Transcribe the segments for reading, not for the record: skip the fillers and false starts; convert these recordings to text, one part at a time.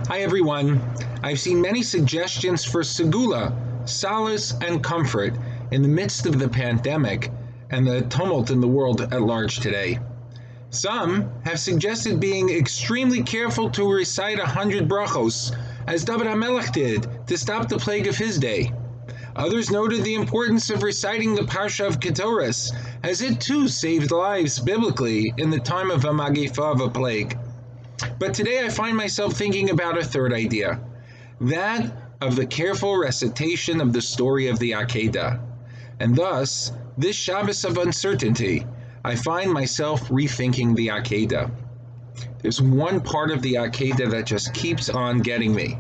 Hi everyone. I've seen many suggestions for segula, solace and comfort in the midst of the pandemic and the tumult in the world at large today. Some have suggested being extremely careful to recite 100 brachos, as David HaMelech did, to stop the plague of his day. Others noted the importance of reciting the Parsha of Ketores, as it too saved lives biblically in the time of a Magifa, of a plague. But today I find myself thinking about a third idea, that of the careful recitation of the story of the Akedah. And thus, this Shabbos of uncertainty, I find myself rethinking the Akedah. There's one part of the Akedah that just keeps on getting me.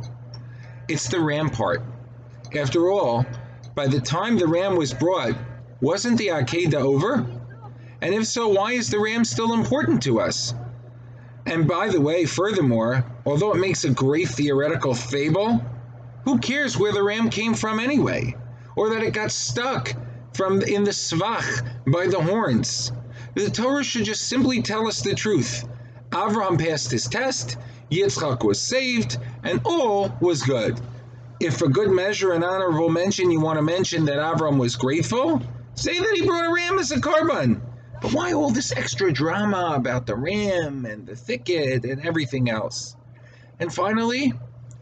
It's the ram part. After all, by the time the ram was brought, wasn't the Akedah over? And if so, why is the ram still important to us? And by the way, furthermore, although it makes a great theoretical fable, who cares where the ram came from anyway? Or that it got stuck in the svach by the horns? The Torah should just simply tell us the truth. Avraham passed his test, Yitzchak was saved, and all was good. If for good measure and honorable mention you want to mention that Avraham was grateful, say that he brought a ram as a korban. But why all this extra drama about the ram and the thicket and everything else? And finally,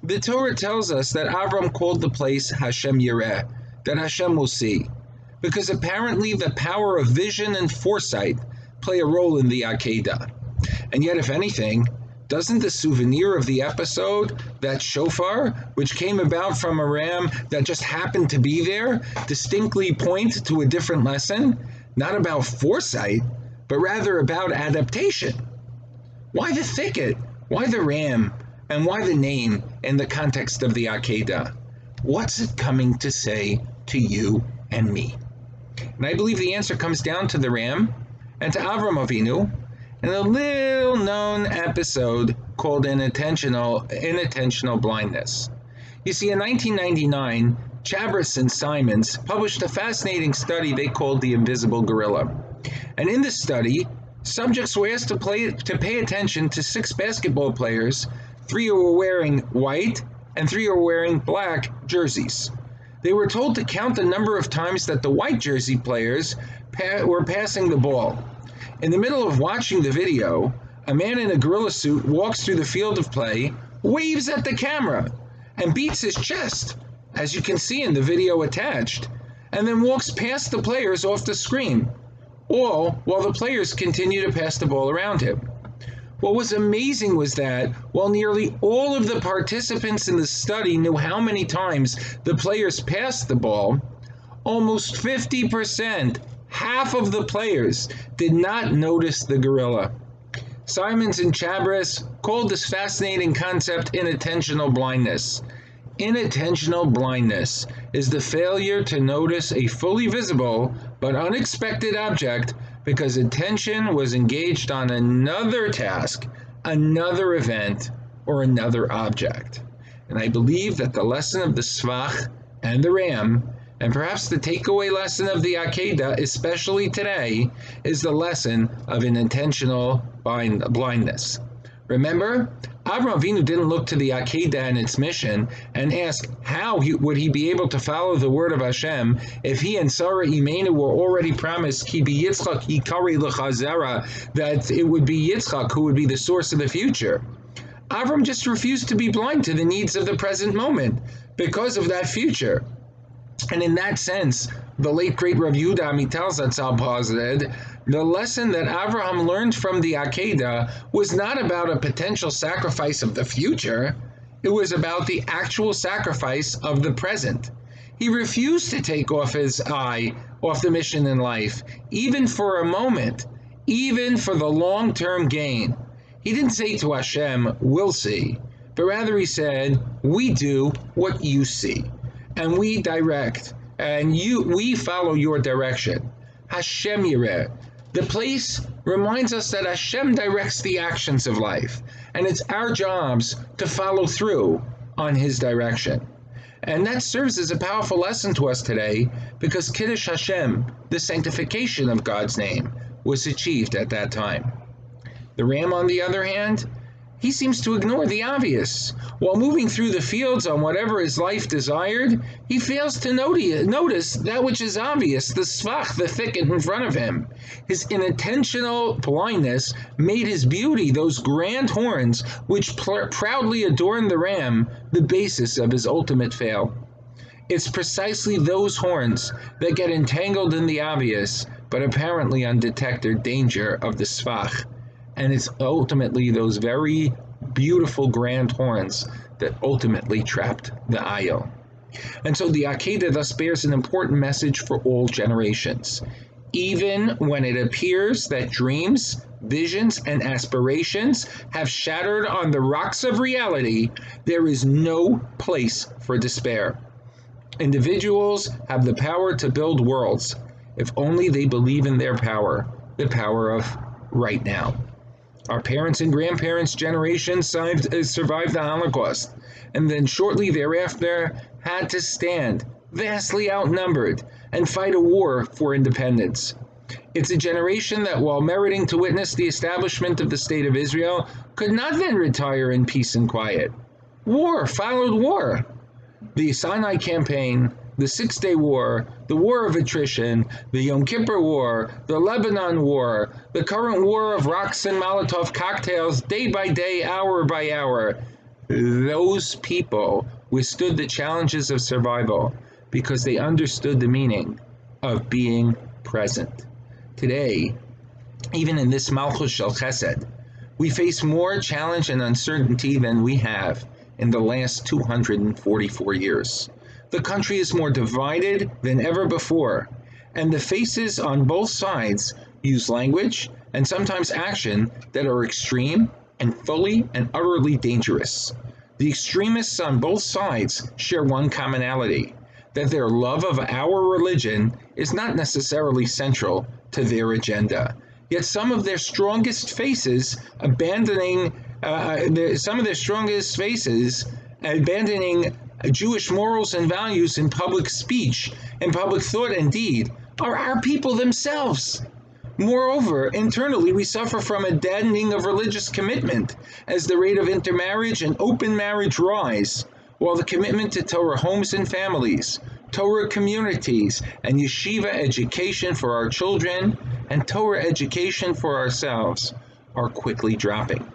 the Torah tells us that Avram called the place Hashem Yireh, that Hashem will see, because apparently the power of vision and foresight play a role in the Akedah. And yet, if anything, doesn't the souvenir of the episode, that shofar, which came about from a ram that just happened to be there, distinctly point to a different lesson? Not about foresight, but rather about adaptation. Why the thicket? Why the ram? And why the name in the context of the Akedah? What's it coming to say to you and me? And I believe the answer comes down to the ram and to Avram Avinu in a little known episode called Inattentional Blindness. You see, in 1999, Chabris and Simons published a fascinating study they called The Invisible Gorilla. And in this study, subjects were asked to pay attention to 6 basketball players, 3 who were wearing white and 3 who were wearing black jerseys. They were told to count the number of times that the white jersey players were passing the ball. In the middle of watching the video, a man in a gorilla suit walks through the field of play, waves at the camera, and beats his chest, as you can see in the video attached, and then walks past the players off the screen, all while the players continue to pass the ball around him. What was amazing was that while nearly all of the participants in the study knew how many times the players passed the ball, almost 50%, half of the players, did not notice the gorilla. Simons and Chabris called this fascinating concept inattentional blindness. Inattentional blindness is the failure to notice a fully visible but unexpected object because attention was engaged on another task, another event, or another object. And I believe that the lesson of the Svach and the Ram, and perhaps the takeaway lesson of the Akedah, especially today, is the lesson of inattentional blindness. Remember, Avraham Avinu didn't look to the Akedah and its mission and ask how would he be able to follow the word of Hashem if he and Sarah Imenu were already promised Ki bi Yitzchak yikari l'chazera, that it would be Yitzchak who would be the source of the future. Avram just refused to be blind to the needs of the present moment because of that future. And in that sense, the late great Rav Yehuda Amital Zatzal posited, the lesson that Avraham learned from the Akedah was not about a potential sacrifice of the future, it was about the actual sacrifice of the present. He refused to take off his eye off the mission in life, even for a moment, even for the long-term gain. He didn't say to Hashem, we'll see, but rather he said, we do what you see, and we direct, and we follow your direction. Hashem Yireh. The place reminds us that Hashem directs the actions of life, and it's our jobs to follow through on his direction. And that serves as a powerful lesson to us today, because Kiddush Hashem, the sanctification of God's name, was achieved at that time. The ram, on the other hand, He seems to ignore the obvious. While moving through the fields on whatever his life desired, he fails to notice that which is obvious, the svach, the thicket in front of him. His unintentional blindness made his beauty, those grand horns which proudly adorn the ram, the basis of his ultimate fail. It's precisely those horns that get entangled in the obvious, but apparently undetected danger of the svach. And it's ultimately those very beautiful grand horns that ultimately trapped the ayil. And so the Akedah thus bears an important message for all generations. Even when it appears that dreams, visions, and aspirations have shattered on the rocks of reality, there is no place for despair. Individuals have the power to build worlds, if only they believe in their power, the power of right now. Our parents' and grandparents' generations survived the Holocaust, and then shortly thereafter had to stand, vastly outnumbered, and fight a war for independence. It's a generation that, while meriting to witness the establishment of the State of Israel, could not then retire in peace and quiet. War followed war. The Sinai Campaign, the Six-Day War, the War of Attrition, the Yom Kippur War, the Lebanon War, the current war of rocks and Molotov cocktails, day by day, hour by hour. Those people withstood the challenges of survival because they understood the meaning of being present. Today, even in this Malchus Shel Chesed, we face more challenge and uncertainty than we have in the last 244 years. The country is more divided than ever before, and the faces on both sides use language and sometimes action that are extreme and fully and utterly dangerous. The extremists on both sides share one commonality, that their love of our religion is not necessarily central to their agenda. Yet some of their strongest faces abandoning Jewish morals and values in public speech, in public thought and deed, are our people themselves. Moreover, internally we suffer from a deadening of religious commitment as the rate of intermarriage and open marriage rise, while the commitment to Torah homes and families, Torah communities, and yeshiva education for our children, and Torah education for ourselves are quickly dropping.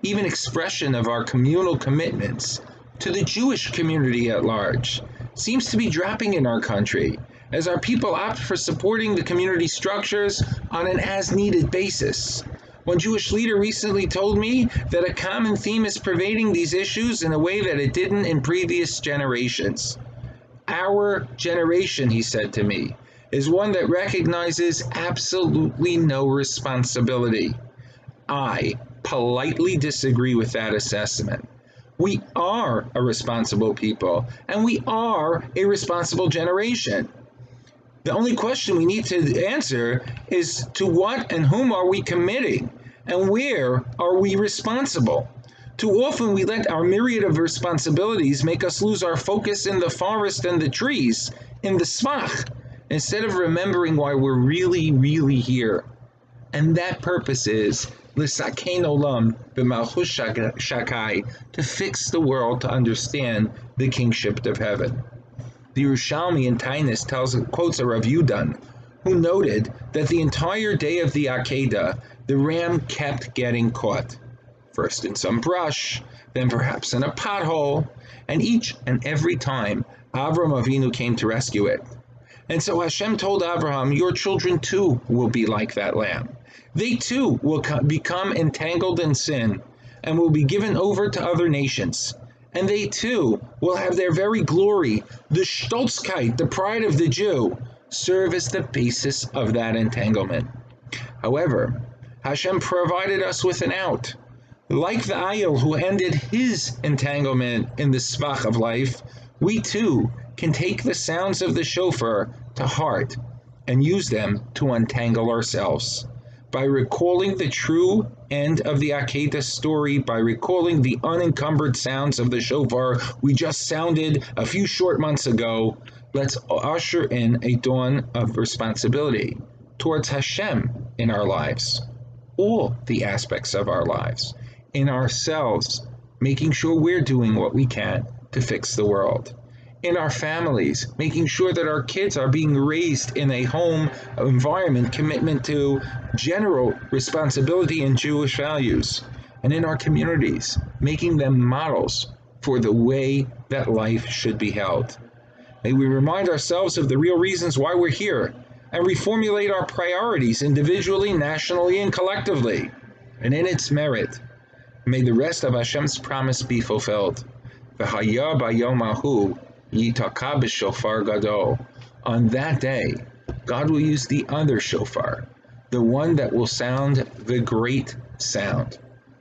Even expression of our communal commitments to the Jewish community at large seems to be dropping in our country, as our people opt for supporting the community structures on an as-needed basis. One Jewish leader recently told me that a common theme is pervading these issues in a way that it didn't in previous generations. Our generation, he said to me, is one that recognizes absolutely no responsibility. I politely disagree with that assessment. We are a responsible people, and we are a responsible generation. The only question we need to answer is to what and whom are we committing, and where are we responsible? Too often we let our myriad of responsibilities make us lose our focus in the forest and the trees, in the svach, instead of remembering why we're really here. And that purpose is l'sakein olam b'malchus shakai, to fix the world to understand the kingship of heaven. The Yerushalmi in Tainus quotes a Rav Yudan, who noted that the entire day of the Akedah, the ram kept getting caught. First in some brush, then perhaps in a pothole, and each and every time Avram Avinu came to rescue it. And so Hashem told Abraham, your children too will be like that lamb. They too will become entangled in sin and will be given over to other nations. And they too will have their very glory, the stolzkeit, the pride of the Jew, serve as the basis of that entanglement. However, Hashem provided us with an out. Like the ayil who ended his entanglement in the svach of life, we too can take the sounds of the shofar to heart and use them to untangle ourselves. By recalling the true end of the Akedah story, by recalling the unencumbered sounds of the shofar we just sounded a few short months ago, let's usher in a dawn of responsibility towards Hashem in our lives, all the aspects of our lives, in ourselves, making sure we're doing what we can to fix the world. In our families, making sure that our kids are being raised in a home environment, commitment to general responsibility and Jewish values. And in our communities, making them models for the way that life should be held. May we remind ourselves of the real reasons why we're here and reformulate our priorities individually, nationally, and collectively. And in its merit, may the rest of Hashem's promise be fulfilled. Vayeira bayom hahu yitaka b'shofar gadol. On that day, God will use the other shofar, the one that will sound the great sound.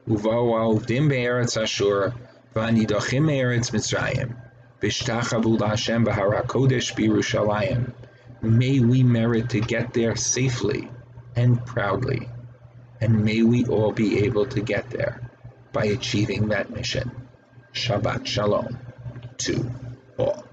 Uva'u ha'ovdim be'eretz Ashur v'hanidachim me'eretz Mitzrayim v'ishtachavu la'Hashem b'har hakodesh b'Yerushalayim. May we merit to get there safely and proudly, and may we all be able to get there by achieving that mission. Shabbat Shalom to all.